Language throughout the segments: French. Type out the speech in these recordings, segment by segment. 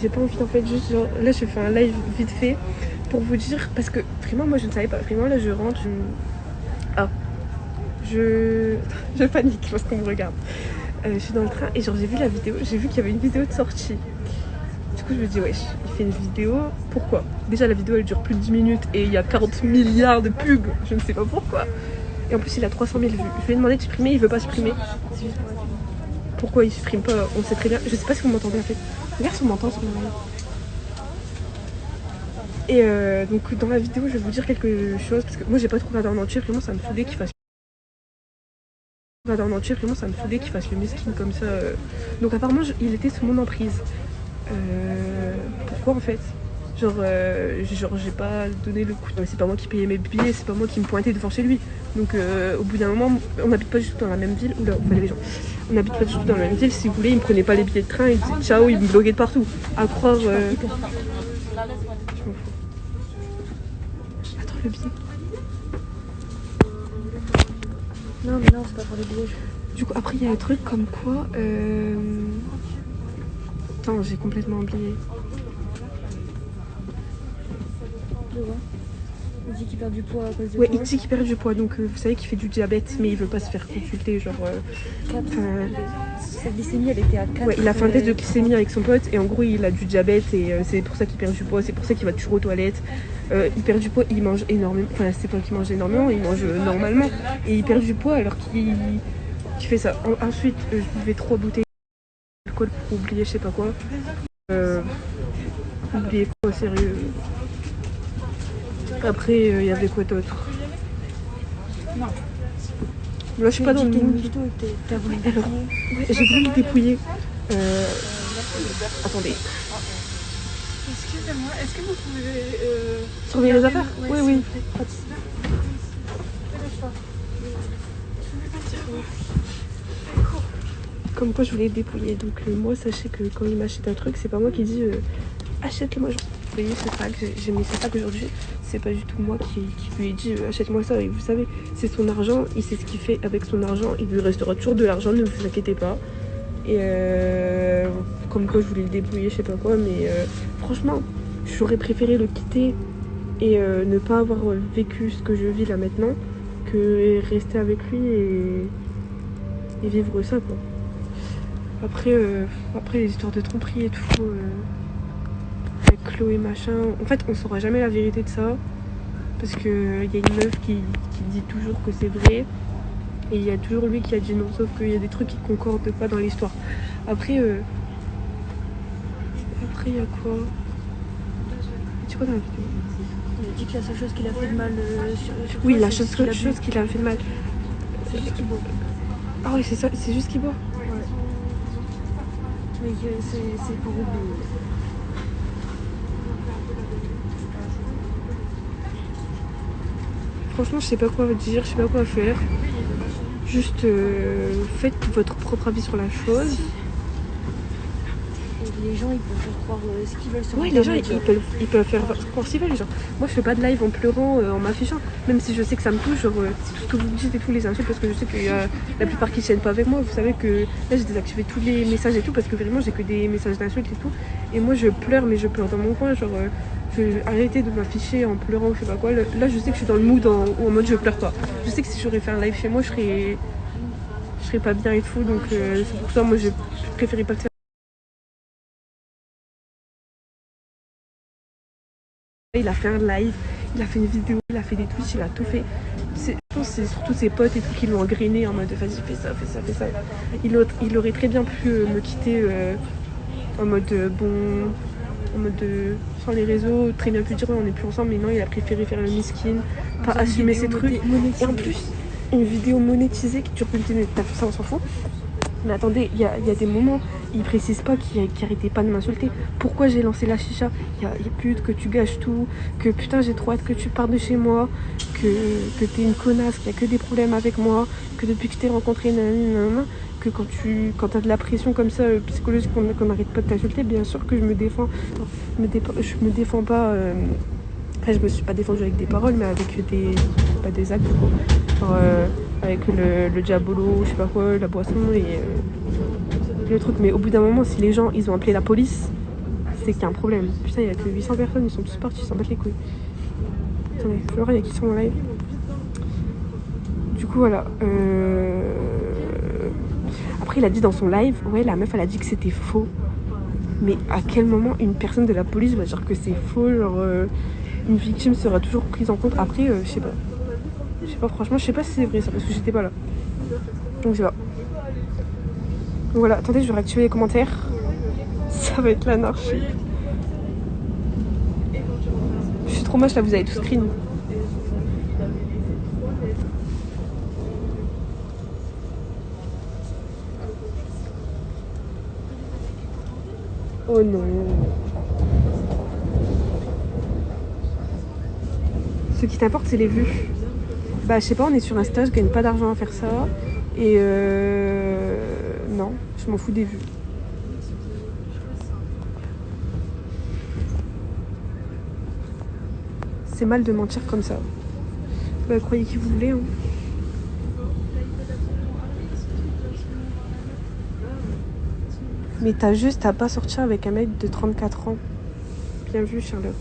j'ai pas envie en fait, juste genre, là je fais un live vite fait pour vous dire, parce que vraiment moi je ne savais pas, vraiment là je rentre, je panique parce qu'on me regarde. Je suis dans le train et genre j'ai vu la vidéo, j'ai vu qu'il y avait une vidéo de sortie. Du coup je me dis wesh, il fait une vidéo, pourquoi? Déjà la vidéo elle dure plus de 10 minutes et il y a 40 milliards de pubs, je ne sais pas pourquoi. Et en plus il a 300 000 vues. Je lui ai demandé de supprimer, il veut pas supprimer. Pourquoi il supprime pas? On sait très bien. Je sais pas si vous m'entendez en fait. Regarde si on m'entend. Et donc dans la vidéo je vais vous dire quelque chose parce que moi j'ai pas trop regardé en entier, vraiment ça me saoulait qu'il fasse le mesquine comme ça. Donc apparemment il était sous mon emprise. Pourquoi en fait? Genre j'ai pas donné le coup. C'est pas moi qui payais mes billets, c'est pas moi qui me pointais devant chez lui. Donc au bout d'un moment, on n'habite pas du tout dans la même ville. Oula, les gens. On n'habite pas du tout dans la même ville. Si vous voulez, il me prenait pas les billets de train, il disait ciao, il me bloquait de partout. À croire. Je m'en fous. Attends, le billet. Non, mais non, c'est pas pour les billets. Du coup, après, il y a un truc comme quoi. Attends, j'ai complètement oublié. Il dit qu'il perd du poids à cause de Ouais, il dit qu'il perd du poids, donc vous savez qu'il fait du diabète, mais il veut pas se faire consulter, genre... Sa glycémie, elle était à 4. Ouais, il a fait un test de glycémie avec son pote, et en gros, il a du diabète, et c'est pour ça qu'il perd du poids, c'est pour ça qu'il va toujours aux toilettes. Il perd du poids, il mange énormément, enfin, c'est pas qu'il mange énormément, il mange normalement, et il perd du poids alors qu'il fait ça. Ensuite, je buvais 3 bouteilles d'alcool pour oublier je sais pas quoi. Oublier quoi, sérieux. Après, il y avait quoi d'autre? Non. Là, je suis pas dans le mood. Alors, ouais, j'ai voulu le dépouiller. Attendez. Excusez-moi, est-ce que vous pouvez... surveiller les affaires? Oui, oui. Comme quoi, je voulais le dépouiller. Donc, moi, sachez que quand il m'achète un truc, c'est pas moi qui dis achète-le-moi. Vous voyez, ce sac, j'ai mis ce sac aujourd'hui. C'est pas du tout moi qui lui ai dit achète-moi ça. Et vous savez, c'est son argent, il sait ce qu'il fait avec son argent. Il lui restera toujours de l'argent, ne vous inquiétez pas. Et comme quoi je voulais le débrouiller, je sais pas quoi. Mais franchement, j'aurais préféré le quitter et ne pas avoir vécu ce que je vis là maintenant que rester avec lui et vivre ça quoi. Après les histoires de tromperie et tout. Avec Chloé machin, en fait on saura jamais la vérité de ça parce que y a une meuf qui dit toujours que c'est vrai et il y a toujours lui qui a dit non, sauf qu'il y a des trucs qui concordent pas dans l'histoire. Après il y a quoi? C'est quoi dans la vidéo? Il a dit que la seule chose qu'il a fait de mal oui, la chose qu'il a fait de mal, c'est juste qu'il boit. Ah oui, c'est ça, c'est juste qu'il boit. Ouais. Mais c'est pour oublier. Franchement, je sais pas quoi dire, je sais pas quoi faire. Juste faites votre propre avis sur la chose. Et les gens, ils peuvent faire croire ce qu'ils veulent sur Ouais, Internet. les gens, ils peuvent faire croire s'ils veulent. Genre, moi, je fais pas de live en pleurant, en m'affichant. Même si je sais que ça me touche, genre, c'est tout ce que vous dites et tous les insultes, parce que je sais qu'il y a la plupart qui ne tiennent pas avec moi. Vous savez que là, j'ai désactivé tous les messages et tout, parce que vraiment, j'ai que des messages d'insultes et tout. Et moi, je pleure, mais je pleure dans mon coin, genre... je vais arrêter de m'afficher en pleurant ou je sais pas quoi. Là, je sais que je suis dans le mood en mode je pleure pas. Je sais que si j'aurais fait un live chez moi, je serais pas bien et tout. Donc c'est pour ça, moi, je préférais pas le faire. Il a fait un live, il a fait une vidéo, il a fait des tweets, il a tout fait. Je pense que c'est surtout ses potes et tout qui l'ont engrainé en mode vas-y, fais ça, fais ça, fais ça. Il aurait très bien pu me quitter en mode bon... En mode sur les réseaux, très bien pu dire on n'est plus ensemble, mais non, il a préféré faire le miskin, pas assumer ses trucs. Et en plus, une vidéo monétisée qui dure plus de 10 minutes, t'as fait ça, on s'en fout. Mais attendez, il y a des moments, il précise pas qu'il arrêtait pas de m'insulter. Pourquoi j'ai lancé la chicha? Il y a pute, que tu gâches tout, que putain j'ai trop hâte que tu partes de chez moi, que t'es une connasse, qu'il y a que des problèmes avec moi, que depuis que je t'ai rencontré, nanana, que quand t'as de la pression comme ça psychologique qu'on n'arrête pas de t'insulter, bien sûr que je me défends. Je me défends pas. Enfin, je me suis pas défendue avec des paroles, mais avec des actes quoi. Genre, avec le diabolo, je sais pas quoi, la boisson et le truc. Mais au bout d'un moment, si les gens ils ont appelé la police, c'est qu'il y a un problème. Putain, il y a que 800 personnes, ils sont tous partis, ils s'en battent les couilles. Attendez, je vais voir, il y a qui sur mon live. Du coup, voilà. Après, il a dit dans son live, ouais, la meuf, elle a dit que c'était faux. Mais à quel moment une personne de la police va dire que c'est faux, genre une victime sera toujours prise en compte. Après, je sais pas. Je sais pas, franchement, je sais pas si c'est vrai ça, parce que j'étais pas là. Donc, je sais pas. Donc, voilà, attendez, je vais réactiver les commentaires. Ça va être l'anarchie. Je suis trop moche là, vous avez tout screen. Oh non. Ce qui t'importe, c'est les vues. Bah, je sais pas, on est sur Insta, je gagne pas d'argent à faire ça. Et non, je m'en fous des vues. C'est mal de mentir comme ça. Bah, croyez qui vous voulez. Hein. Mais t'as juste à pas sortir avec un mec de 34 ans. Bien vu, Sherlock.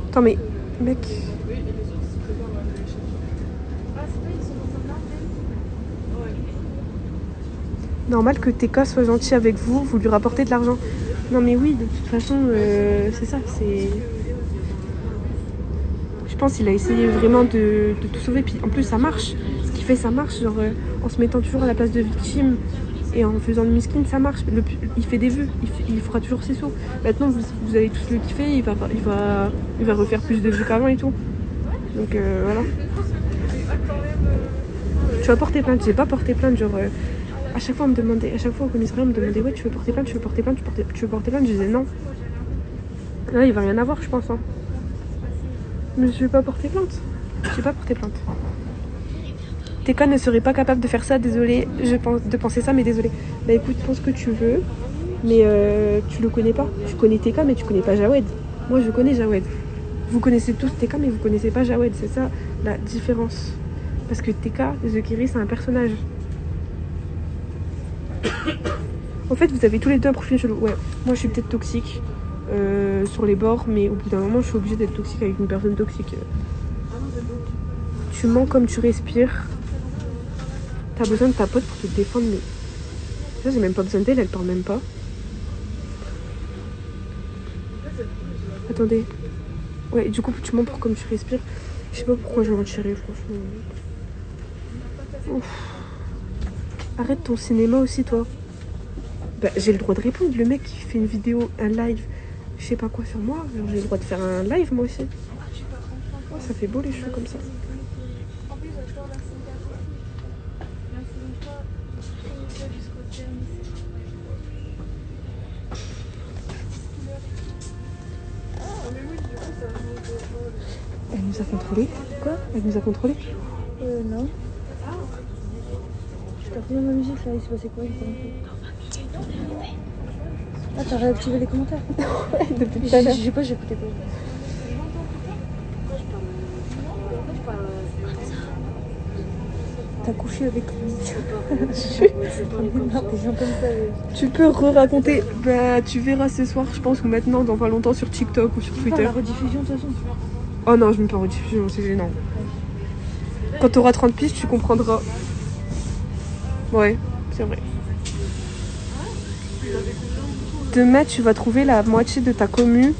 Attends, mais mec. Normal que TK soit gentil avec vous, vous lui rapportez de l'argent. Non mais oui, de toute façon, c'est ça, c'est... Je pense qu'il a essayé vraiment de tout sauver, puis en plus ça marche. Ce qu'il fait, ça marche, genre en se mettant toujours à la place de victime et en faisant le miskin, ça marche. Il fait des vues, il fera toujours ses sous. Maintenant, vous allez tous le kiffer, il va refaire plus de vues qu'avant et tout. Donc voilà. Tu vas porter plainte, j'ai pas porté plainte, genre... à chaque fois, on me demandait, à chaque fois au commissariat, on me demandait ouais, tu veux porter plainte, tu veux porter plainte, tu veux porter plainte. Je disais non. Là, il va rien avoir, je pense. Hein. Mais je vais pas porter plainte. Je vais pas porter plainte. TK ne serait pas capable de faire ça, désolé. De penser ça, mais désolé. Bah écoute, pense ce que tu veux, mais tu le connais pas. Tu connais TK, mais tu connais pas Jawed. Moi, je connais Jawed. Vous connaissez tous TK, mais vous connaissez pas Jawed. C'est ça la différence. Parce que TK, The Kiri, c'est un personnage. En fait, vous avez tous les deux un profil chelou. Ouais, moi je suis peut-être toxique sur les bords, mais au bout d'un moment, je suis obligée d'être toxique avec une personne toxique. Tu mens comme tu respires. T'as besoin de ta pote pour te défendre, mais ça, j'ai même pas besoin d'elle, elle parle même pas. Attendez. Ouais, du coup, tu mens pour comme tu respires. Je sais pas pourquoi je mentirais, franchement. Ouf. Arrête ton cinéma aussi, toi. Bah, j'ai le droit de répondre. Le mec qui fait une vidéo, un live, je sais pas quoi sur moi. J'ai le droit de faire un live, moi aussi. Oh, ça fait beau les cheveux comme ça. Elle nous a contrôlés. Quoi? Elle nous a contrôlés. Non. Je t'ai remis ma musique là, il s'est passé quoi? Ah, t'as réactivé les commentaires? Ouais, depuis tout à l'heure. Je sais pas, j'écoutais pas. T'as couché avec lui. Des gens comme ça. Tu peux re-raconter. Bah, tu verras ce soir, je pense, ou maintenant, dans pas longtemps, sur TikTok ou sur Twitter. La rediffusion de toute façon. Oh non, je mets pas rediffusion, c'est gênant. Quand t'auras 30 pistes, tu comprendras. Ouais, c'est vrai. Demain, tu vas trouver la moitié de ta commu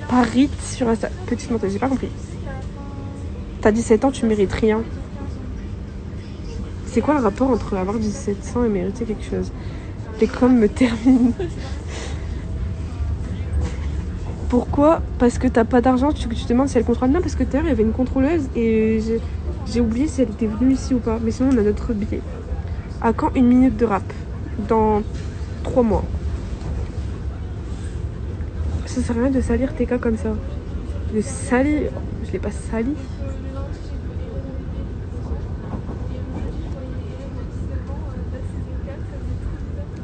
par rite sur Insta. Petite montée, j'ai pas compris. T'as 17 ans, tu mérites rien. C'est quoi le rapport entre avoir 17 ans et mériter quelque chose? Les coms me terminent. Pourquoi? Parce que t'as pas d'argent, tu te demandes si elle contrôle. Non, parce que tout à l'heure, il y avait une contrôleuse et j'ai oublié si elle était venue ici ou pas. Mais sinon, on a notre billet. À quand une minute de rap? Dans 3 mois. Ça sert à rien de salir TK comme ça. De salir. Je l'ai pas sali.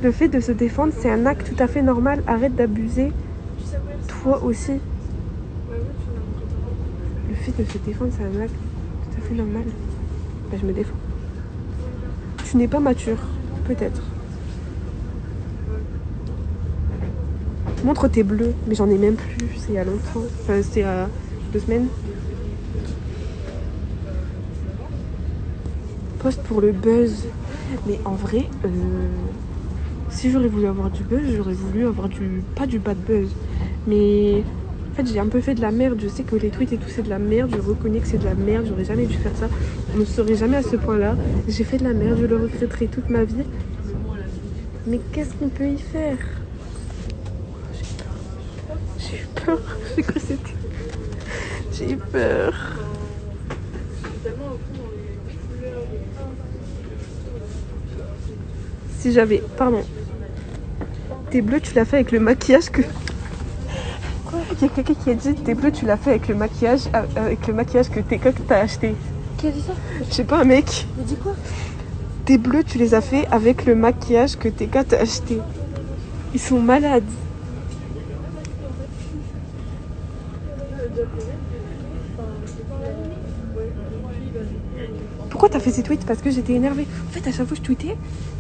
Le fait de se défendre, c'est un acte tout à fait normal. Arrête d'abuser. Toi aussi. Le fait de se défendre, c'est un acte tout à fait normal. Bah, je me défends. Tu n'es pas mature, peut-être. Montre tes bleus, mais j'en ai même plus. C'est il y a longtemps. Enfin, c'était il y a 2 semaines. Poste pour le buzz. Mais en vrai, si j'aurais voulu avoir du buzz, j'aurais voulu avoir pas du bad buzz. Mais en fait, j'ai un peu fait de la merde. Je sais que les tweets et tout, c'est de la merde. Je reconnais que c'est de la merde. J'aurais jamais dû faire ça. On ne serait jamais à ce point-là. J'ai fait de la merde. Je le regretterai toute ma vie. Mais qu'est-ce qu'on peut y faire? J'ai eu peur. J'ai cru que c'était... J'ai eu peur. Si j'avais... Pardon. Tes bleus, tu l'as fait avec le maquillage que... Quoi? Il y a quelqu'un qui a dit tes bleus, tu l'as fait avec le maquillage que t'as acheté. Qui a dit ça? Je sais pas, un mec. Il dit quoi? Tes bleus, tu les as fait avec le maquillage que TK t'a acheté. Ils sont malades. Pourquoi t'as fait ces tweets? Parce que j'étais énervée. En fait, à chaque fois que je tweetais,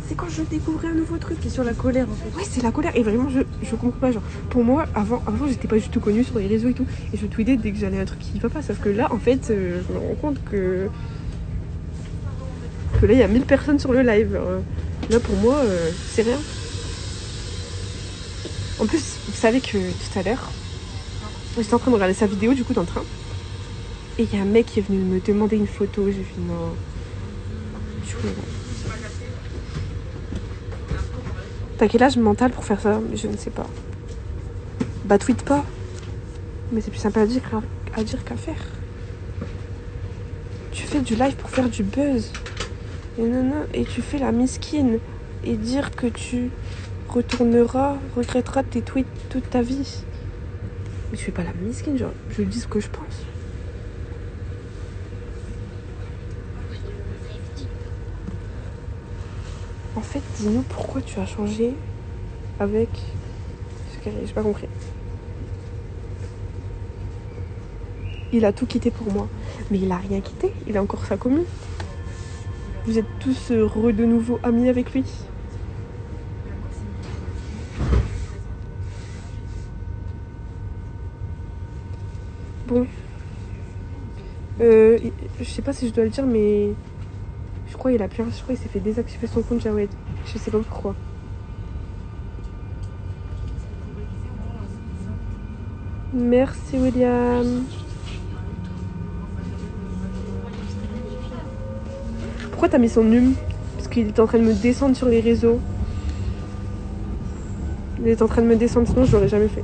c'est quand je découvrais un nouveau truc. C'est sur la colère en fait. Ouais, c'est la colère. Et vraiment, je comprends pas. Genre, pour moi, avant j'étais pas du tout connue sur les réseaux et tout. Et je tweetais dès que j'allais un truc qui va pas. Sauf que là, en fait, je me rends compte que là, il y a 1000 personnes sur le live. Là, pour moi, c'est rien. En plus, vous savez que tout à l'heure, j'étais en train de regarder sa vidéo, du coup, dans le train. Et il y a un mec qui est venu me demander une photo. J'ai fait non. Du coup, t'as quel âge mental pour faire ça? Je ne sais pas. Bah, tweet pas. Mais c'est plus sympa à dire qu'à faire. Tu fais du live pour faire du buzz. Et non, et tu fais la miskine. Et dire que tu regretteras tes tweets toute ta vie. Mais je fais pas la miskine, genre, je dis ce que je pense. En fait, dis-nous pourquoi tu as changé avec... J'ai pas compris. Il a tout quitté pour moi. Mais il a rien quitté, il a encore sa commune. Vous êtes tous de nouveau amis avec lui. Bon. Je sais pas si je dois le dire, mais... Je crois qu'il s'est fait désactiver son compte Jawed. Je sais pas pourquoi. Merci William. Pourquoi t'as mis son num? Parce qu'il est en train de me descendre sur les réseaux. Il est en train de me descendre, sinon je l'aurais jamais fait.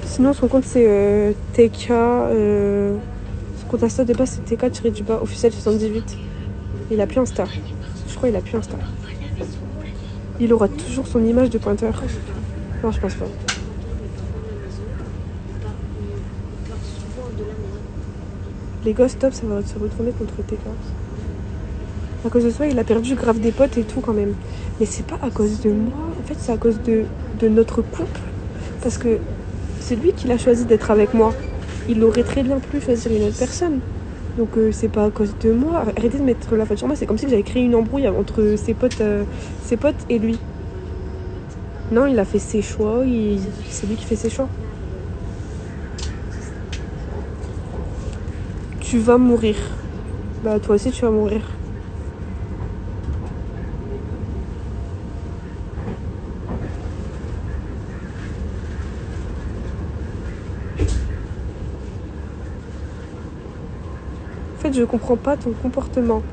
Sinon son compte c'est TK. Son compte Insta de base c'est TK-du-bas officiel 78. Il a plus Insta. Je crois qu'il a plus Insta. Il aura toujours son image de pointeur. Non, je pense pas. Les gosses stop, ça va se retourner contre TK. À cause de ça, il a perdu grave des potes et tout quand même. Mais c'est pas à cause de moi. En fait, c'est à cause de notre couple. Parce que c'est lui qui l'a choisi d'être avec moi. Il aurait très bien pu choisir une autre personne. Donc c'est pas à cause de moi. Arrêtez de mettre la faute sur moi. C'est comme si j'avais créé une embrouille entre ses potes et lui. Non, il a fait ses choix. C'est lui qui fait ses choix. Tu vas mourir. Bah toi aussi tu vas mourir. En fait, je comprends pas ton comportement.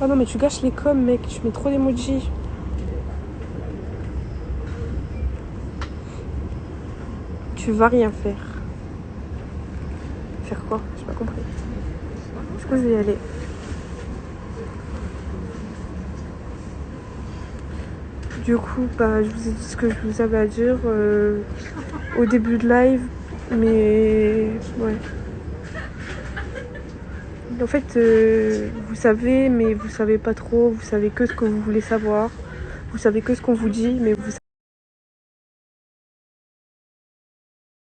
Ah non, mais tu gâches les coms, mec. Tu mets trop d'emojis. Tu vas rien faire. Faire quoi? J'ai pas compris. Du coup, je vais y aller. Du coup, bah, je vous ai dit ce que je vous avais à dire au début de live. Mais ouais. En fait, vous savez, mais vous savez pas trop. Vous savez que ce que vous voulez savoir. Vous savez que ce qu'on vous dit, mais vous